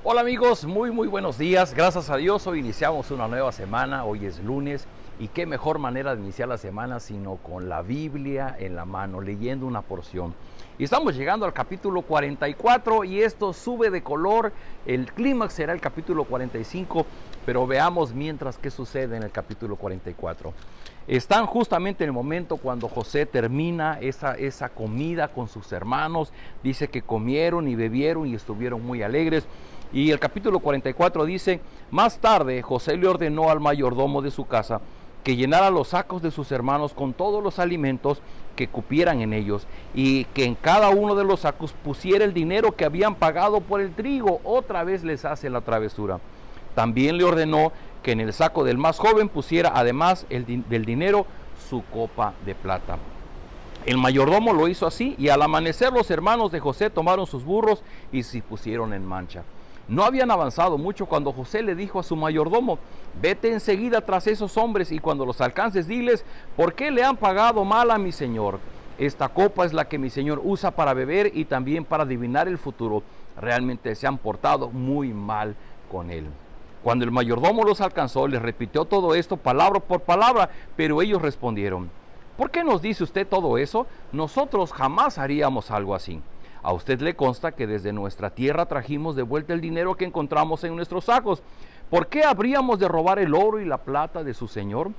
Hola amigos, muy buenos días. Gracias a Dios hoy iniciamos una nueva semana. Hoy es lunes y qué mejor manera de iniciar la semana sino con la Biblia en la mano, leyendo una porción. Y estamos llegando al capítulo 44 y esto sube de color. El clímax será el capítulo 45, pero veamos mientras qué sucede en el capítulo 44. Están justamente en el momento cuando José termina esa comida con sus hermanos. Dice que comieron y bebieron y estuvieron muy alegres. Y el capítulo 44 dice: más tarde José le ordenó al mayordomo de su casa que llenara los sacos de sus hermanos con todos los alimentos que cupieran en ellos, y que en cada uno de los sacos pusiera el dinero que habían pagado por el trigo. Otra vez les hace la travesura. También le ordenó que en el saco del más joven pusiera, además del dinero, su copa de plata. El mayordomo lo hizo así, y al amanecer los hermanos de José tomaron sus burros y se pusieron en marcha. No habían avanzado mucho cuando José le dijo a su mayordomo: vete enseguida tras esos hombres y cuando los alcances diles: ¿por qué le han pagado mal a mi señor? Esta copa es la que mi señor usa para beber y también para adivinar el futuro. Realmente se han portado muy mal con él. Cuando el mayordomo los alcanzó, les repitió todo esto palabra por palabra, pero ellos respondieron: ¿por qué nos dice usted todo eso? Nosotros jamás haríamos algo así. A usted le consta que desde nuestra tierra trajimos de vuelta el dinero que encontramos en nuestros sacos. ¿Por qué habríamos de robar el oro y la plata de su señor?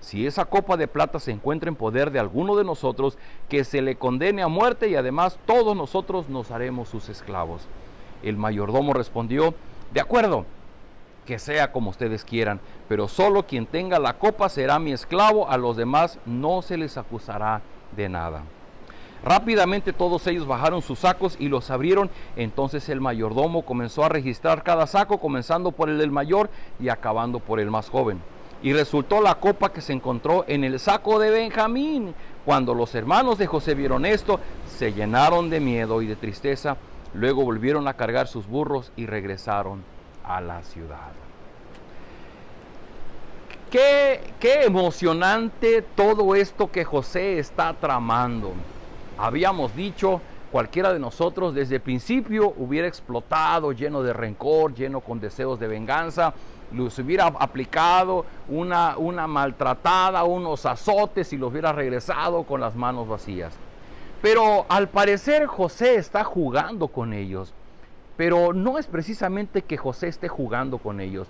Si esa copa de plata se encuentra en poder de alguno de nosotros, que se le condene a muerte, y además todos nosotros nos haremos sus esclavos. El mayordomo respondió: de acuerdo, que sea como ustedes quieran, pero solo quien tenga la copa será mi esclavo, a los demás no se les acusará de nada. Rápidamente todos ellos bajaron sus sacos y los abrieron. Entonces el mayordomo comenzó a registrar cada saco, comenzando por el del mayor y acabando por el más joven. Y resultó la copa que se encontró en el saco de Benjamín. Cuando los hermanos de José vieron esto, se llenaron de miedo y de tristeza. Luego volvieron a cargar sus burros y regresaron a la ciudad. Qué emocionante todo esto que José está tramando. Habíamos dicho, cualquiera de nosotros desde el principio hubiera explotado, lleno de rencor, lleno con deseos de venganza, les hubiera aplicado una maltratada, unos azotes y los hubiera regresado con las manos vacías. Pero al parecer José está jugando con ellos. Pero no es precisamente que José esté jugando con ellos.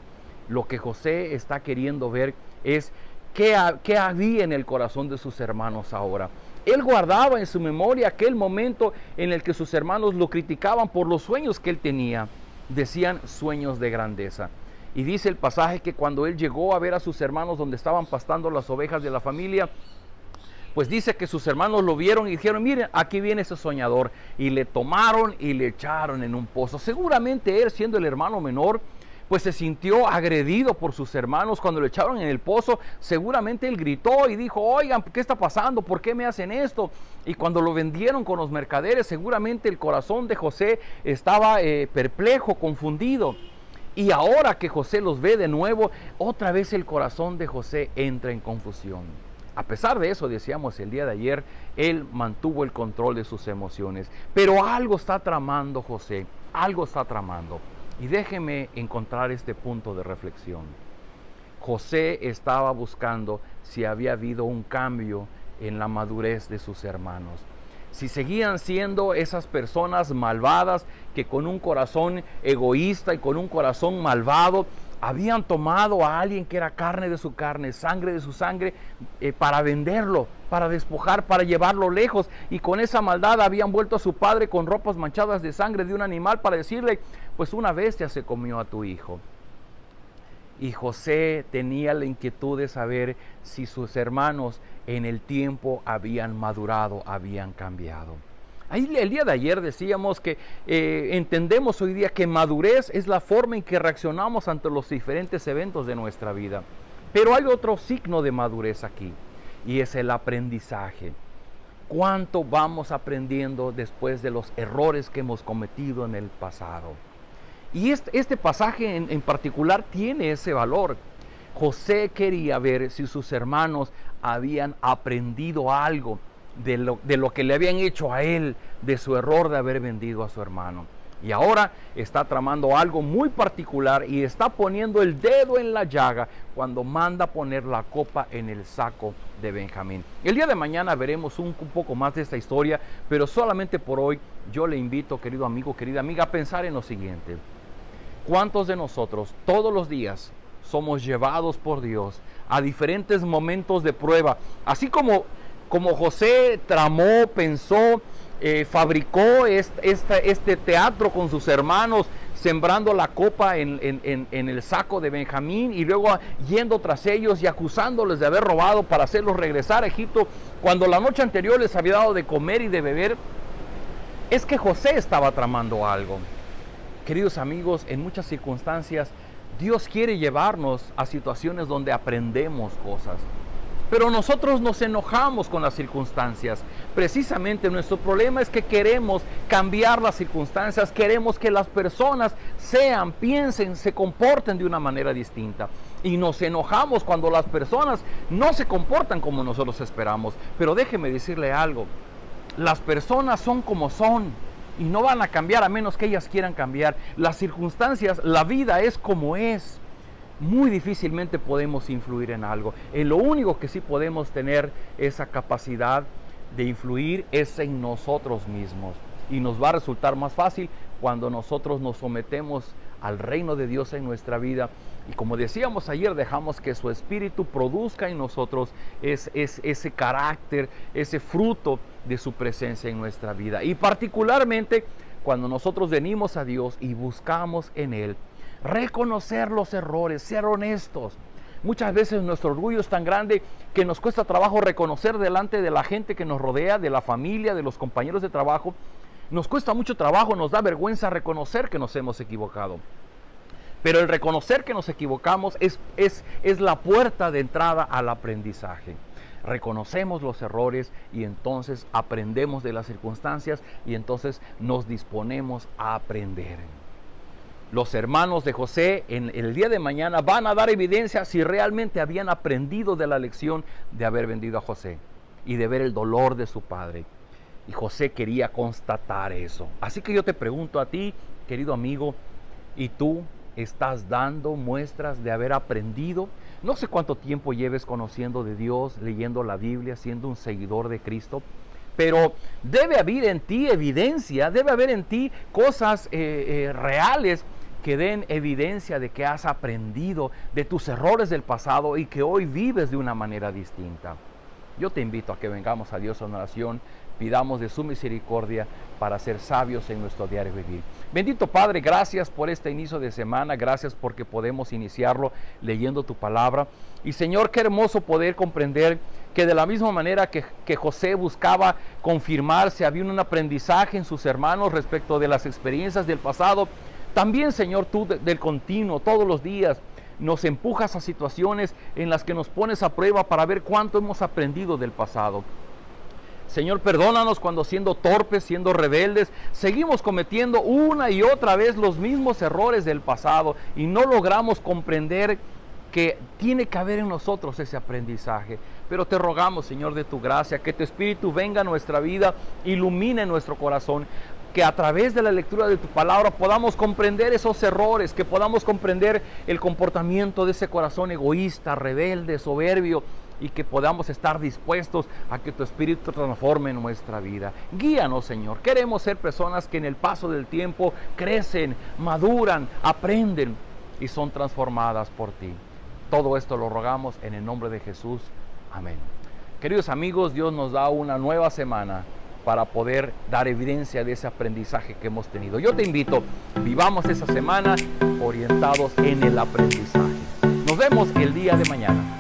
Lo que José está queriendo ver es qué había en el corazón de sus hermanos ahora. Él guardaba en su memoria aquel momento en el que sus hermanos lo criticaban por los sueños que él tenía. Decían sueños de grandeza. Y dice el pasaje que cuando él llegó a ver a sus hermanos donde estaban pastando las ovejas de la familia, pues dice que sus hermanos lo vieron y dijeron: miren, aquí viene ese soñador. Y le tomaron y le echaron en un pozo. Seguramente él, siendo el hermano menor, pues se sintió agredido por sus hermanos cuando lo echaron en el pozo. Seguramente él gritó y dijo: oigan, ¿qué está pasando? ¿Por qué me hacen esto? Y cuando lo vendieron con los mercaderes, seguramente el corazón de José estaba perplejo, confundido. Y ahora que José los ve de nuevo, otra vez el corazón de José entra en confusión. A pesar de eso, decíamos el día de ayer, él mantuvo el control de sus emociones. Pero algo está tramando José, algo está tramando. Y déjeme encontrar este punto de reflexión. José estaba buscando si había habido un cambio en la madurez de sus hermanos. Si seguían siendo esas personas malvadas que con un corazón egoísta y con un corazón malvado habían tomado a alguien que era carne de su carne, sangre de su sangre, para venderlo, para despojar, para llevarlo lejos, y con esa maldad habían vuelto a su padre con ropas manchadas de sangre de un animal para decirle: pues una bestia se comió a tu hijo. Y José tenía la inquietud de saber si sus hermanos en el tiempo habían madurado, habían cambiado. Ahí el día de ayer decíamos que entendemos hoy día que madurez es la forma en que reaccionamos ante los diferentes eventos de nuestra vida. Pero hay otro signo de madurez aquí, y es el aprendizaje. ¿Cuánto vamos aprendiendo después de los errores que hemos cometido en el pasado? Y este pasaje en particular tiene ese valor. José quería ver si sus hermanos habían aprendido algo de lo que le habían hecho a él, de su error de haber vendido a su hermano. Y ahora está tramando algo muy particular y está poniendo el dedo en la llaga cuando manda poner la copa en el saco de Benjamín. El día de mañana veremos un poco más de esta historia, pero solamente por hoy yo le invito, querido amigo, querida amiga, a pensar en lo siguiente. ¿Cuántos de nosotros todos los días somos llevados por Dios a diferentes momentos de prueba? Así como José tramó, pensó, fabricó este teatro con sus hermanos, sembrando la copa en el saco de Benjamín y luego yendo tras ellos y acusándoles de haber robado para hacerlos regresar a Egipto cuando la noche anterior les había dado de comer y de beber. Es que José estaba tramando algo. Queridos amigos, en muchas circunstancias Dios quiere llevarnos a situaciones donde aprendemos cosas. Pero nosotros nos enojamos con las circunstancias. Precisamente nuestro problema es que queremos cambiar las circunstancias, queremos que las personas sean, piensen, se comporten de una manera distinta. Y nos enojamos cuando las personas no se comportan como nosotros esperamos. Pero déjeme decirle algo, las personas son como son y no van a cambiar a menos que ellas quieran cambiar. Las circunstancias, la vida es como es. Muy difícilmente podemos influir en algo. En lo único que sí podemos tener esa capacidad de influir es en nosotros mismos. Y nos va a resultar más fácil cuando nosotros nos sometemos al reino de Dios en nuestra vida. Y como decíamos ayer, dejamos que su Espíritu produzca en nosotros ese carácter, ese fruto de su presencia en nuestra vida. Y particularmente cuando nosotros venimos a Dios y buscamos en Él reconocer los errores, ser honestos. Muchas veces nuestro orgullo es tan grande que nos cuesta trabajo reconocer delante de la gente que nos rodea, de la familia, de los compañeros de trabajo. Nos cuesta mucho trabajo, nos da vergüenza reconocer que nos hemos equivocado. Pero el reconocer que nos equivocamos es la puerta de entrada al aprendizaje. Reconocemos los errores y entonces aprendemos de las circunstancias y entonces nos disponemos a aprender. Los hermanos de José en el día de mañana van a dar evidencia si realmente habían aprendido de la lección de haber vendido a José y de ver el dolor de su padre. Y José quería constatar eso. Así que yo te pregunto a ti, querido amigo, ¿y tú estás dando muestras de haber aprendido? No sé cuánto tiempo lleves conociendo de Dios, leyendo la Biblia, siendo un seguidor de Cristo, pero debe haber en ti evidencia, debe haber en ti cosas reales que den evidencia de que has aprendido de tus errores del pasado y que hoy vives de una manera distinta. Yo te invito a que vengamos a Dios en oración, pidamos de su misericordia para ser sabios en nuestro diario vivir. Bendito Padre, gracias por este inicio de semana, gracias porque podemos iniciarlo leyendo tu palabra. Y Señor, qué hermoso poder comprender que de la misma manera que José buscaba confirmarse, había un aprendizaje en sus hermanos respecto de las experiencias del pasado. También, Señor, tú del continuo, todos los días, nos empujas a situaciones en las que nos pones a prueba para ver cuánto hemos aprendido del pasado. Señor, perdónanos cuando siendo torpes, siendo rebeldes, seguimos cometiendo una y otra vez los mismos errores del pasado y no logramos comprender que tiene que haber en nosotros ese aprendizaje. Pero te rogamos, Señor, de tu gracia, que tu Espíritu venga a nuestra vida, ilumine nuestro corazón, que a través de la lectura de tu palabra podamos comprender esos errores, que podamos comprender el comportamiento de ese corazón egoísta, rebelde, soberbio, y que podamos estar dispuestos a que tu Espíritu transforme nuestra vida. Guíanos, Señor. Queremos ser personas que en el paso del tiempo crecen, maduran, aprenden y son transformadas por ti. Todo esto lo rogamos en el nombre de Jesús. Amén. Queridos amigos, Dios nos da una nueva semana para poder dar evidencia de ese aprendizaje que hemos tenido. Yo te invito, vivamos esa semana orientados en el aprendizaje. Nos vemos el día de mañana.